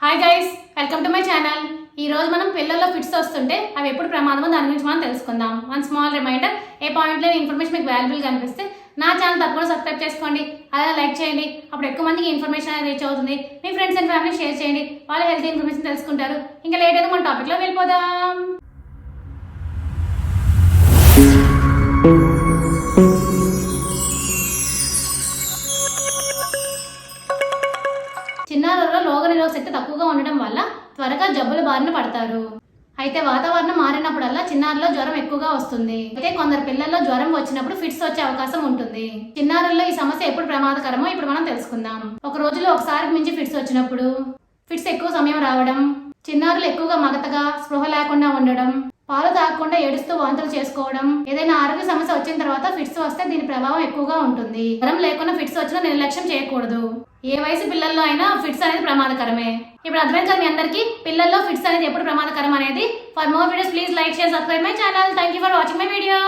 Hi guys, welcome to my channel. ఈ రోజు మనం పిల్లల్లో ఫిట్స్ వస్తుంటే అవి ఎప్పుడు ప్రమాదమో దాని గురించి మనం తెలుసుకుందాం. వన్ స్మాల్ రిమైండర్, ఏ పాయింట్లో ఇన్ఫర్మేషన్ మీకు వాల్యుబుల్ అనిపిస్తే నా ఛానల్ తప్పకుండా సబ్స్క్రైబ్ చేసుకోండి, అలాగే లైక్ చేయండి. అప్పుడు ఎక్కువ మందికి ఇన్ఫర్మేషన్ అనేది రీచ్ అవుతుంది. మీ ఫ్రెండ్స్ అండ్ ఫ్యామిలీ షేర్ చేయండి, వాళ్ళ హెల్త్ ఇన్ఫర్మేషన్ తెలుసుకుంటారు. ఇంకా లేట్ అయితే మన టాపిక్లో వెళ్ళిపోదాం. చిన్నారులలో రోగనిరోధక శక్తి తక్కువగా ఉండడం వల్ల త్వరగా జబ్బుల బారిన పడతారు. అయితే వాతావరణం మారినప్పుడల్లా చిన్నారుల్లో జ్వరం ఎక్కువగా వస్తుంది. అయితే కొందరు పిల్లల్లో జ్వరం వచ్చినప్పుడు ఫిట్స్ వచ్చే అవకాశం ఉంటుంది. చిన్నారుల్లో ఈ సమస్య ఎప్పుడు ప్రమాదకరమో ఇప్పుడు మనం తెలుసుకుందాం. ఒక రోజులో ఒకసారికి మించి ఫిట్స్ వచ్చినప్పుడు, ఫిట్స్ ఎక్కువ సమయం రావడం, చిన్నారులు ఎక్కువగా మగతగా స్పృహ లేకుండా ఉండడం, పాలు తాగకుండా ఏడుస్తూ వాంతులు చేసుకోవడం, ఏదైనా ఆరోగ్య సమస్య వచ్చిన తర్వాత ఫిట్స్ వస్తే దీని ప్రభావం ఎక్కువగా ఉంటుంది. జ్వరం లేకుండా ఫిట్స్ వచ్చినా నిర్లక్ష్యం చేయకూడదు. ఏ వయసు పిల్లల్లో అయినా ఫిట్స్ అనేది ప్రమాదకరమే. ఇప్పుడు అర్థమైంది కదా మీ అందరికీ పిల్లల్లో ఫిట్స్ అనేది ఎప్పుడు ప్రమాదకరం అనేది. For more videos please like, share, subscribe my channel. Thank you for watching my video.